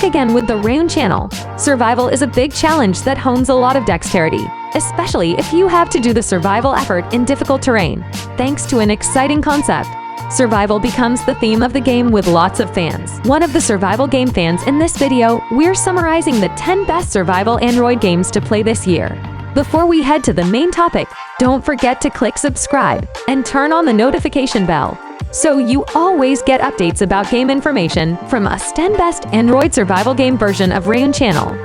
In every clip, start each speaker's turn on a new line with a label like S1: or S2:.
S1: back again with the Rune channel. Survival is a big challenge that hones a lot of dexterity, especially if you have to do the survival effort in difficult terrain. Thanks to an exciting concept, survival becomes the theme of the game with lots of fans. One of the survival game fans in this video, we're summarizing the 10 best survival Android games to play this year. Before we head to the main topic, don't forget to click subscribe and turn on the notification bell, so you always get updates about game information from us 10 best Android survival game version of Rune channel.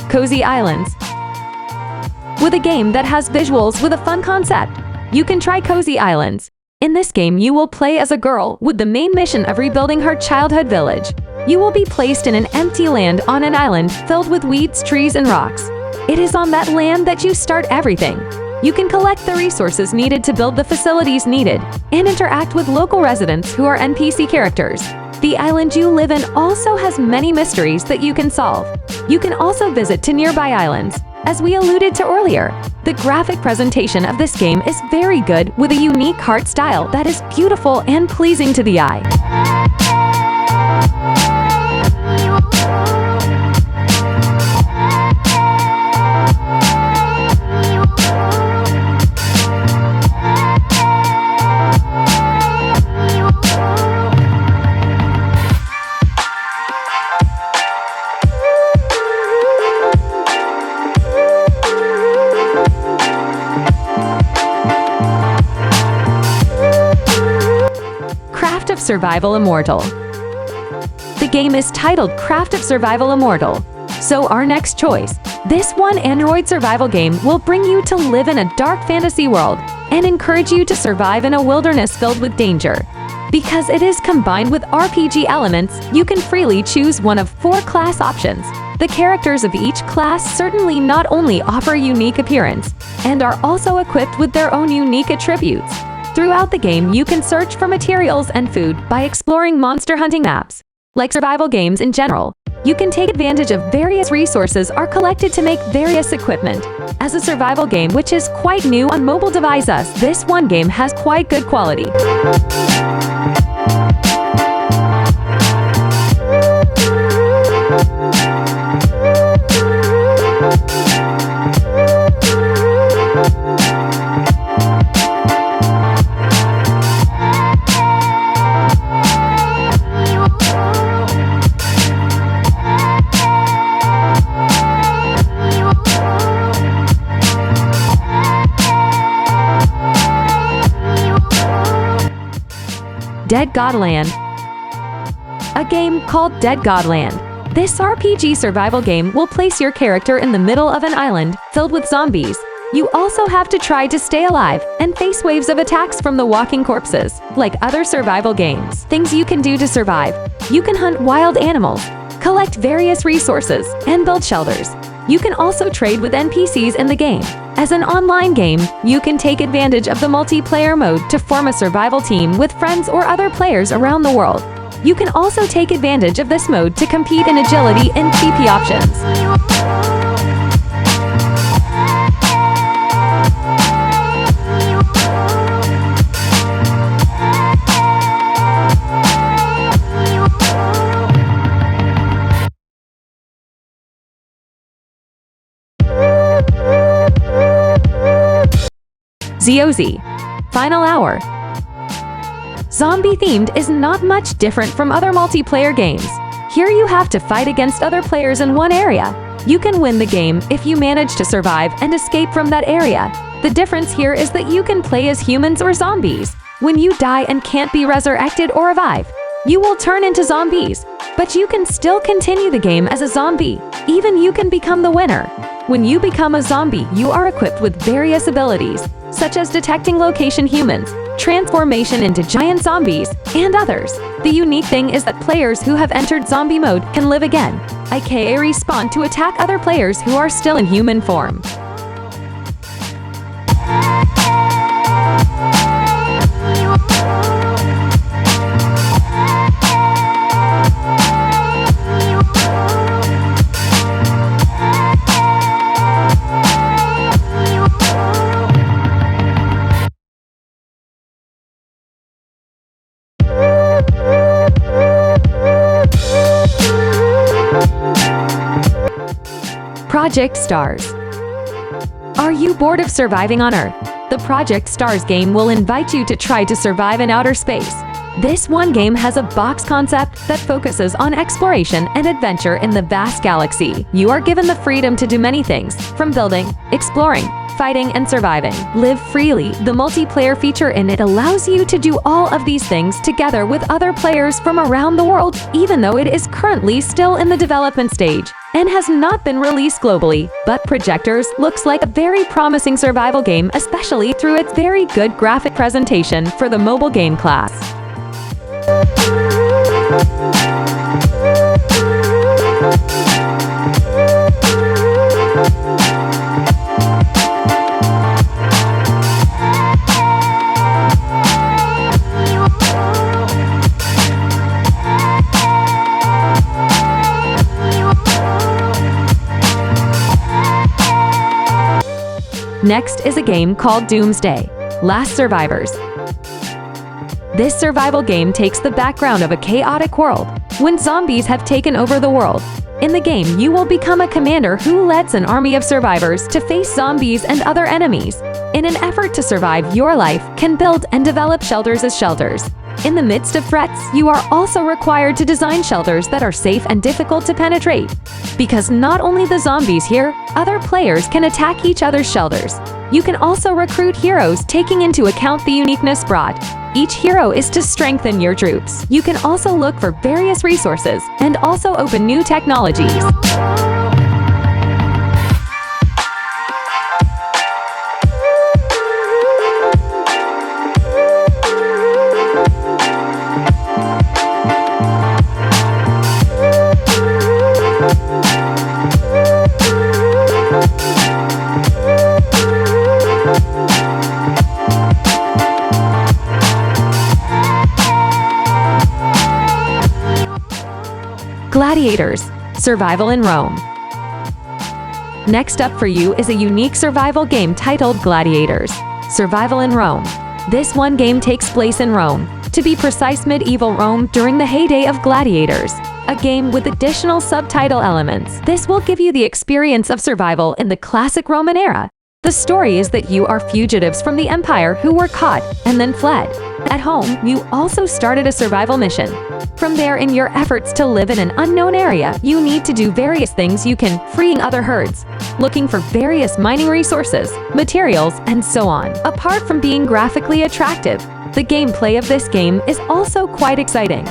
S1: Cozy Islands. With a game that has visuals with a fun concept, you can try Cozy Islands. In this game, you will play as a girl with the main mission of rebuilding her childhood village. You will be placed in an empty land on an island filled with weeds, trees, and rocks. It is on that land that you start everything. You can collect the resources needed to build the facilities needed and interact with local residents who are NPC characters. The island you live in also has many mysteries that you can solve. You can also visit to nearby islands. As we alluded to earlier, the graphic presentation of this game is very good with a unique art style that is beautiful and pleasing to the eye. Craft of Survival Immortal. The game is titled Craft of Survival Immortal, so our next choice. This one Android survival game will bring you to live in a dark fantasy world and encourage you to survive in a wilderness filled with danger. Because it is combined with RPG elements, you can freely choose one of 4 class options. The characters of each class certainly not only offer a unique appearance, and are also equipped with their own unique attributes. Throughout the game, you can search for materials and food by exploring monster hunting maps. Like survival games in general, you can take advantage of various resources are collected to make various equipment. As a survival game which is quite new on mobile devices, this one game has quite good quality. Dead Godland. A game called Dead Godland. This RPG survival game will place your character in the middle of an island filled with zombies. You also have to try to stay alive and face waves of attacks from the walking corpses. Like other survival games, things you can do to survive. You can hunt wild animals, collect various resources, and build shelters. You can also trade with NPCs in the game. As an online game, you can take advantage of the multiplayer mode to form a survival team with friends or other players around the world. You can also take advantage of this mode to compete in agility and TP options. ZOZ. Final Hour. Zombie-themed is not much different from other multiplayer games. Here you have to fight against other players in one area. You can win the game if you manage to survive and escape from that area. The difference here is that you can play as humans or zombies. When you die and can't be resurrected or revive, you will turn into zombies. But you can still continue the game as a zombie. Even you can become the winner. When you become a zombie, you are equipped with various abilities, such as detecting location humans, transformation into giant zombies, and others. The unique thing is that players who have entered zombie mode can live again, aka respawn to attack other players who are still in human form. Project Stars. Are you bored of surviving on Earth? The Project Stars game will invite you to try to survive in outer space. This one game has a box concept that focuses on exploration and adventure in the vast galaxy. You are given the freedom to do many things, from building, exploring, fighting, and surviving. Live freely. The multiplayer feature in it allows you to do all of these things together with other players from around the world, even though it is currently still in the development stage and has not been released globally. But Projectors looks like a very promising survival game, especially through its very good graphic presentation for the mobile game class. Next is a game called Doomsday: Last Survivors. This survival game takes the background of a chaotic world when zombies have taken over the world. In the game, you will become a commander who leads an army of survivors to face zombies and other enemies. In an effort to survive, your life can build and develop shelters as shelters. In the midst of threats, you are also required to design shelters that are safe and difficult to penetrate. Because not only the zombies here, other players can attack each other's shelters. You can also recruit heroes, taking into account the uniqueness brought. Each hero is to strengthen your troops. You can also look for various resources and also open new technologies. Gladiators: Survival in Rome. Next up for you is a unique survival game titled Gladiators: Survival in Rome. This one game takes place in Rome, to be precise medieval Rome during the heyday of gladiators. A game with additional subtitle elements. This will give you the experience of survival in the classic Roman era. The story is that you are fugitives from the empire who were caught and then fled. At home, you also started a survival mission. From there, in your efforts to live in an unknown area, you need to do various things. You can freeing other herds, looking for various mining resources, materials, and so on. Apart from being graphically attractive, the gameplay of this game is also quite exciting.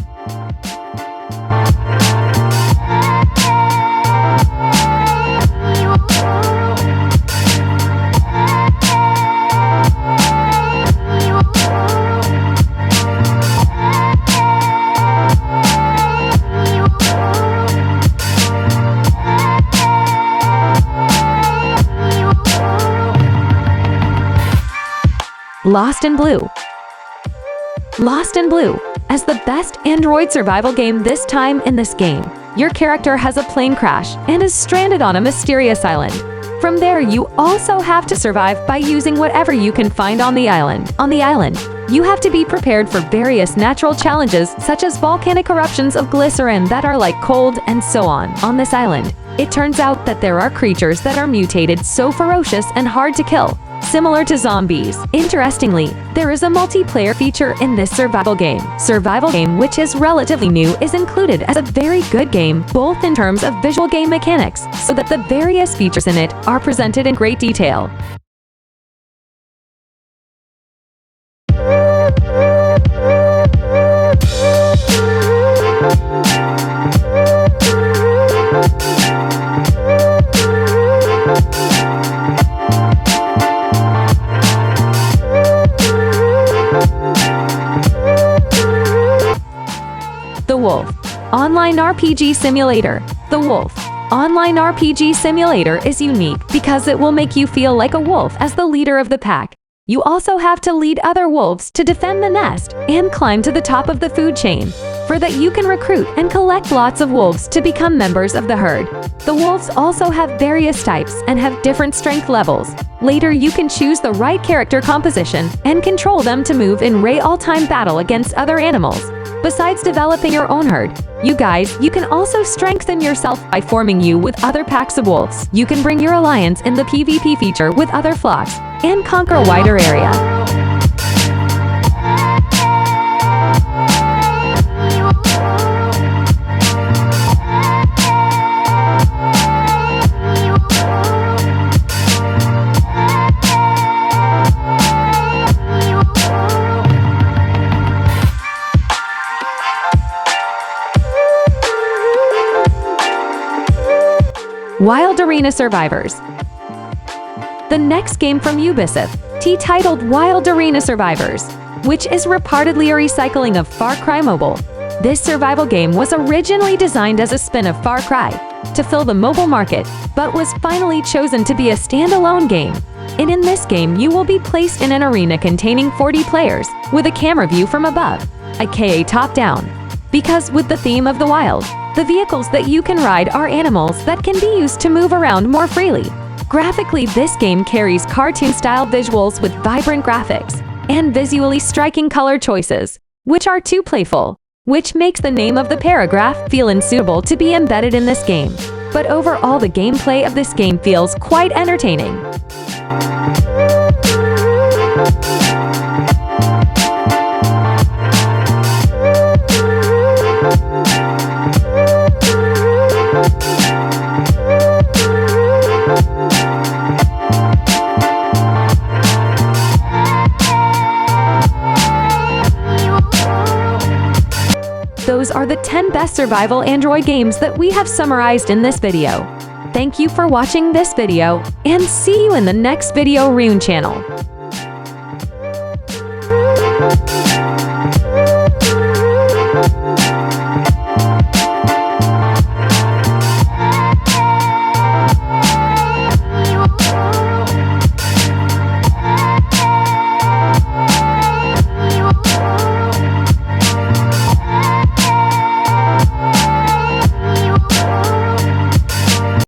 S1: Lost in Blue. Lost in Blue. As the best Android survival game this time in this game, your character has a plane crash and is stranded on a mysterious island. From there, you also have to survive by using whatever you can find on the island. On the island, you have to be prepared for various natural challenges such as volcanic eruptions of glycerin that are like cold and so on. On this island, it turns out that there are creatures that are mutated so ferocious and hard to kill, similar to zombies. Interestingly, there is a multiplayer feature in this survival game. Survival game, which is relatively new, is included as a very good game, both in terms of visual game mechanics, so that the various features in it are presented in great detail. The Wolf Online RPG Simulator. The Wolf Online RPG Simulator is unique because it will make you feel like a wolf as the leader of the pack. You also have to lead other wolves to defend the nest and climb to the top of the food chain. for that you can recruit and collect lots of wolves to become members of the herd. The wolves also have various types and have different strength levels. Later, you can choose the right character composition and control them to move in real-time battle against other animals. Besides developing your own herd, you can also strengthen yourself by forming you with other packs of wolves. You can bring your alliance in the PvP feature with other flocks and conquer a wider area. Wild Arena Survivors. The next game from Ubisoft, titled Wild Arena Survivors, which is reportedly a recycling of Far Cry Mobile. This survival game was originally designed as a spin of Far Cry to fill the mobile market, but was finally chosen to be a standalone game. And in this game, you will be placed in an arena containing 40 players with a camera view from above, aka top-down. Because with the theme of the wild, the vehicles that you can ride are animals that can be used to move around more freely. Graphically, this game carries cartoon-style visuals with vibrant graphics and visually striking color choices, which are too playful, which makes the name of the paragraph feel unsuitable to be embedded in this game. But overall, the gameplay of this game feels quite entertaining. Those are the 10 best survival Android games that we have summarized in this video. Thank you for watching this video, and see you in the next video Rune channel.